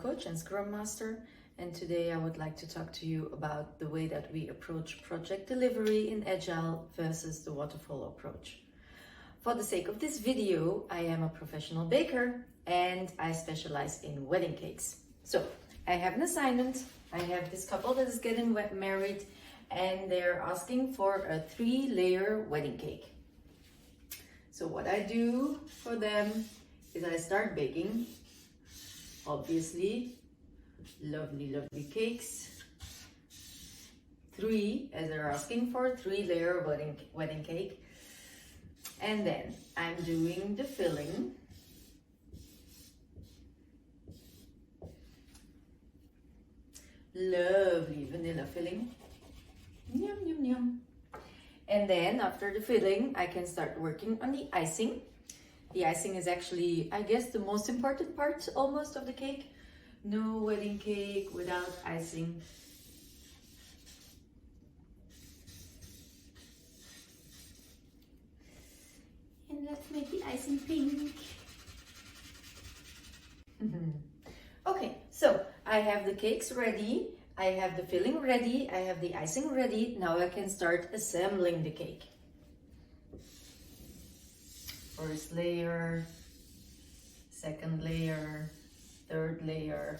coach and Scrum Master, and today I would like to talk to you about the way that we approach project delivery in Agile versus the waterfall approach. For the sake of this video, I am a professional baker and I specialize in wedding cakes. So I have an assignment. I have this couple that is getting married and they're asking for a 3-layer wedding cake. So what I do for them is I start baking, obviously, lovely cakes. 3, as they're asking for, 3-layer wedding cake. And then I'm doing the filling. Lovely vanilla filling. Yum, yum, yum. And then after the filling, I can start working on the icing. The icing is actually, I guess, the most important part almost of the cake. No wedding cake without icing. And let's make the icing pink. Okay, so I have the cakes ready. I have the filling ready. I have the icing ready. Now I can start assembling the cake. First layer, second layer, third layer.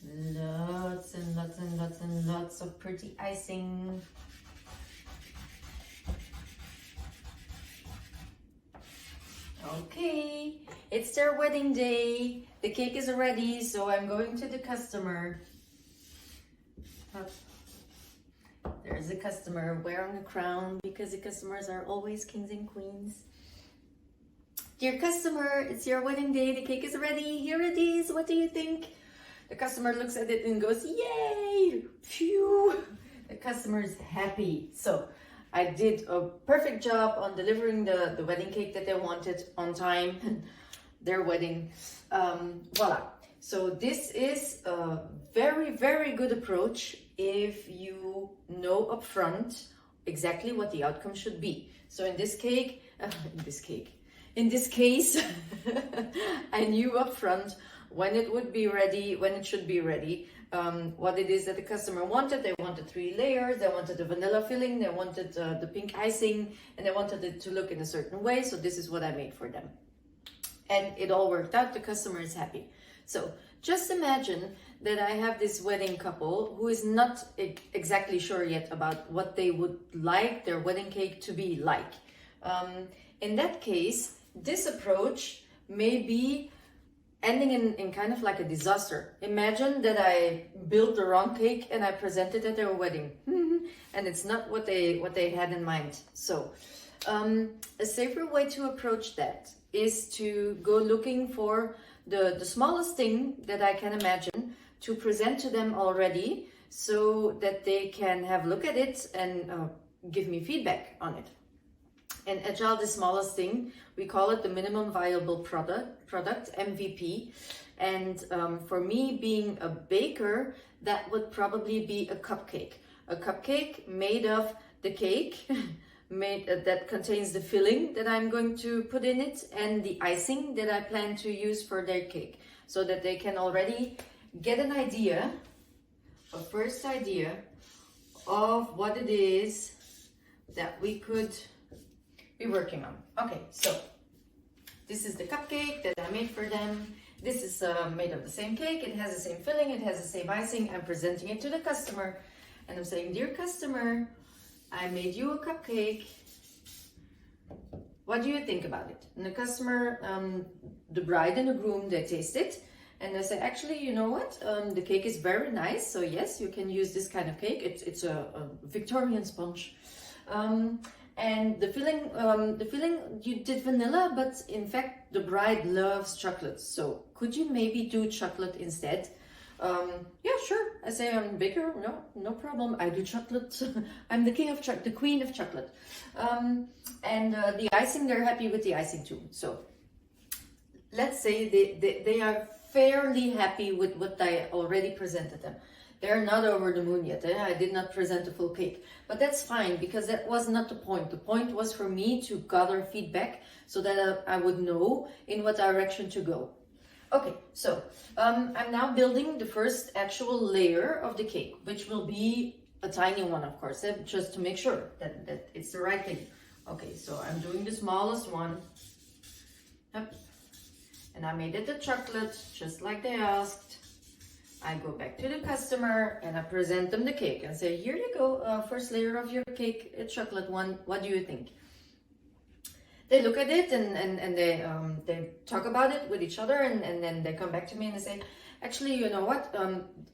Lots and lots and lots and lots of pretty icing. Okay, it's their wedding day. The cake is ready, so I'm going to the customer. There's a customer wearing a crown because the customers are always kings and queens. Dear customer, it's your wedding day. The cake is ready. Here it is. What do you think? The customer looks at it and goes, yay! Phew! The customer is happy. So I did a perfect job on delivering the wedding cake that they wanted on time. Their wedding. Voila. So this is a very good approach if you know upfront exactly what the outcome should be. So in this case, I knew upfront when it would be ready, when it should be ready, what it is that the customer wanted. They wanted 3 layers, they wanted the vanilla filling, they wanted the pink icing, and they wanted it to look in a certain way. So this is what I made for them. And it all worked out. The customer is happy. So just imagine that I have this wedding couple who is not exactly sure yet about what they would like their wedding cake to be like. In that case, this approach may be ending in kind of like a disaster. Imagine that I built the wrong cake and I presented at their wedding. And it's not what they had in mind. So a safer way to approach that is to go looking for the smallest thing that I can imagine to present to them already so that they can have a look at it and give me feedback on it. In Agile, the smallest thing, we call it the minimum viable product, MVP. And for me, being a baker, that would probably be a cupcake. A cupcake made of the cake, that contains the filling that I'm going to put in it and the icing that I plan to use for their cake, so that they can already get an idea, a first idea of what it is that we could be working on. Okay, so this is the cupcake that I made for them. This is made of the same cake. It has the same filling. It has the same icing. I'm presenting it to the customer and I'm saying, dear customer, I made you a cupcake. What do you think about it? And the customer, the bride and the groom, they taste it and they say, actually, you know what? The cake is very nice. So yes, you can use this kind of cake. It's a Victorian sponge. And the filling, you did vanilla, but in fact, the bride loves chocolate. So could you maybe do chocolate instead? Yeah, sure. I say I'm a baker. No problem. I do chocolate. I'm the the queen of chocolate. And the icing, they're happy with the icing too. So let's say they are fairly happy with what I already presented them. They're not over the moon yet. I did not present a full cake, but that's fine because that was not the point. The point was for me to gather feedback so that I would know in what direction to go. Okay, so I'm now building the first actual layer of the cake, which will be a tiny one, of course, just to make sure that it's the right thing. Okay, so I'm doing the smallest one. Yep. And I made it a chocolate, just like they asked. I go back to the customer and I present them the cake and say, here you go, first layer of your cake, a chocolate one. What do you think? They look at it and they talk about it with each other, and then they come back to me and they say, actually, you know what?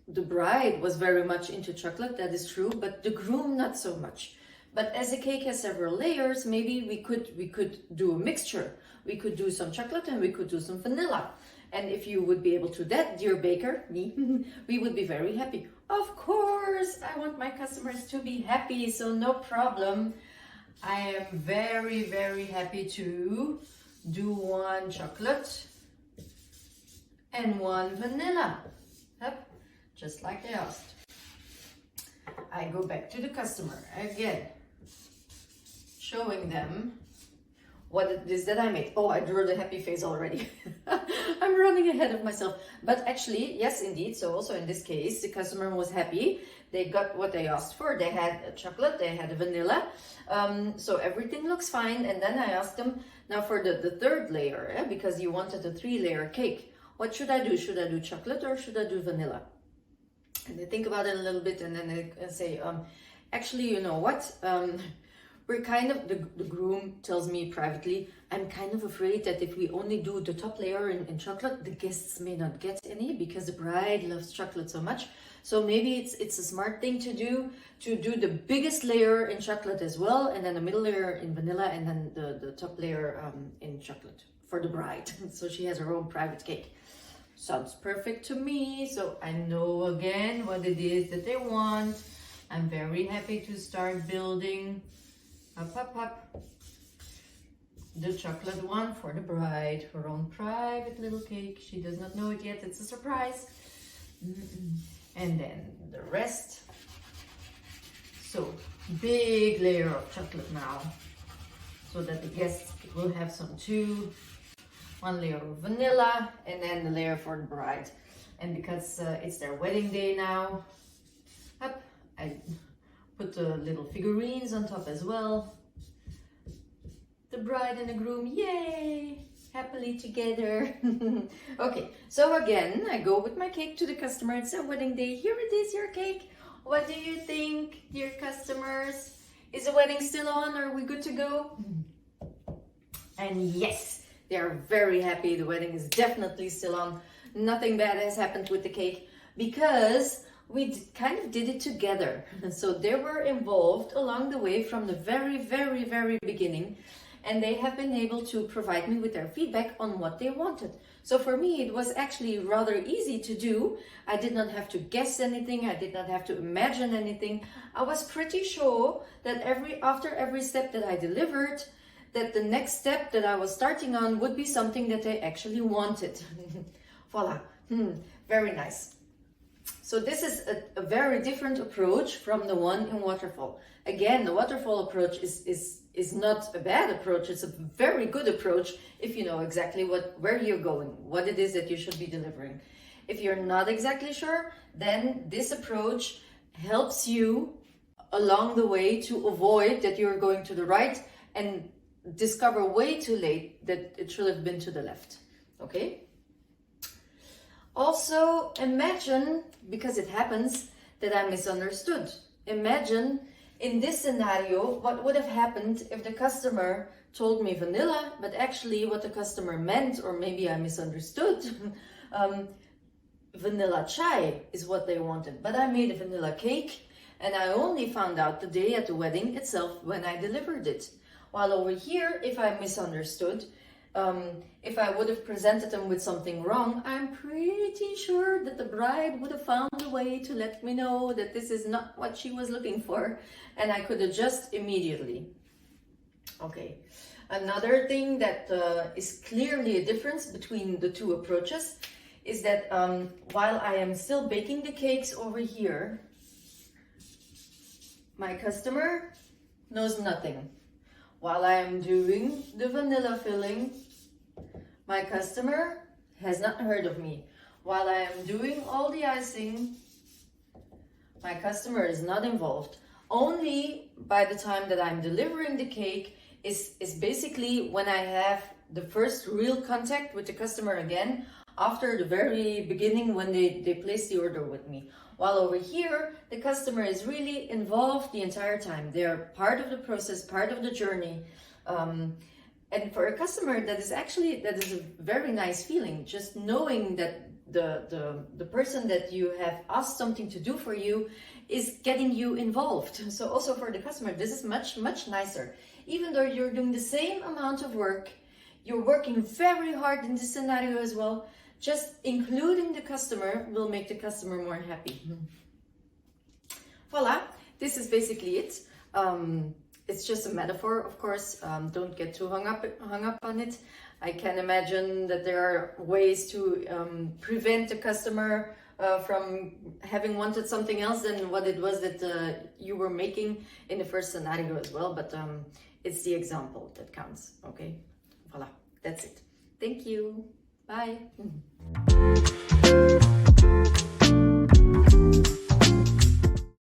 The bride was very much into chocolate, that is true, but the groom not so much. But as the cake has several layers, maybe we could do a mixture. We could do some chocolate and we could do some vanilla. And if you would be able to do that, dear baker, me, we would be very happy. Of course, I want my customers to be happy, so no problem. I am very, very happy to do one chocolate and one vanilla. Yep, just like they asked. I go back to the customer again, showing them what it is that I made. Oh, I drew the happy face already. I'm running ahead of myself. But actually, yes, indeed. So also in this case, the customer was happy. They got what they asked for. They had a chocolate, they had a vanilla. So everything looks fine. And then I asked them, now for the third layer, because you wanted a 3-layer cake, what should I do? Should I do chocolate or should I do vanilla? And they think about it a little bit and then they say, actually, you know what? We're kind of, the groom tells me privately, I'm kind of afraid that if we only do the top layer in chocolate, the guests may not get any because the bride loves chocolate so much. So maybe it's a smart thing to do the biggest layer in chocolate as well, and then the middle layer in vanilla, and then the top layer in chocolate for the bride. So she has her own private cake. Sounds perfect to me. So I know again what it is that they want. I'm very happy to start building up the chocolate one for the bride, her own private little cake. She does not know it yet, it's a surprise. And then the rest. So big layer of chocolate now, so that the guests will have some too. One layer of vanilla, and then the layer for the bride. And because it's their wedding day now, I put the little figurines on top as well. The bride and the groom, yay! Happily together. Okay, so again, I go with my cake to the customer. It's their wedding day. Here it is, your cake. What do you think, dear customers? Is the wedding still on? Are we good to go? And yes, they are very happy. The wedding is definitely still on. Nothing bad has happened with the cake because we kind of did it together. So they were involved along the way from the very, very, very beginning. And they have been able to provide me with their feedback on what they wanted. So for me, it was actually rather easy to do. I did not have to guess anything. I did not have to imagine anything. I was pretty sure that after every step that I delivered, that the next step that I was starting on would be something that they actually wanted. Voila. Very nice. So this is a very different approach from the one in waterfall. Again, the waterfall approach is not a bad approach. It's a very good approach if you know exactly where you're going, what it is that you should be delivering. If you're not exactly sure, then this approach helps you along the way to avoid that you're going to the right and discover way too late that it should have been to the left. Okay? Also, imagine, because it happens, that I misunderstood. Imagine in this scenario, what would have happened if the customer told me vanilla, but actually what the customer meant, or maybe I misunderstood, vanilla chai is what they wanted. But I made a vanilla cake, and I only found out the day at the wedding itself when I delivered it. While over here, if I misunderstood, if I would have presented them with something wrong, I'm pretty sure that the bride would have found a way to let me know that this is not what she was looking for, and I could adjust immediately. Okay, another thing that is clearly a difference between the two approaches is that while I am still baking the cakes over here, my customer knows nothing. While I am doing the vanilla filling, my customer has not heard of me. While I am doing all the icing, my customer is not involved. Only by the time that I'm delivering the cake is basically when I have the first real contact with the customer again, after the very beginning when they place the order with me. While over here, the customer is really involved the entire time. They're part of the process, part of the journey. And for a customer, that is a very nice feeling, just knowing that the person that you have asked something to do for you is getting you involved. So also for the customer, this is much, much nicer. Even though you're doing the same amount of work, you're working very hard in this scenario as well, just including the customer will make the customer more happy. Voila, this is basically it. It's just a metaphor, of course. Don't get too hung up on it. I can imagine that there are ways to prevent the customer from having wanted something else than what it was that you were making in the first scenario as well. But it's the example that counts. Okay, voila, that's it. Thank you. Bye.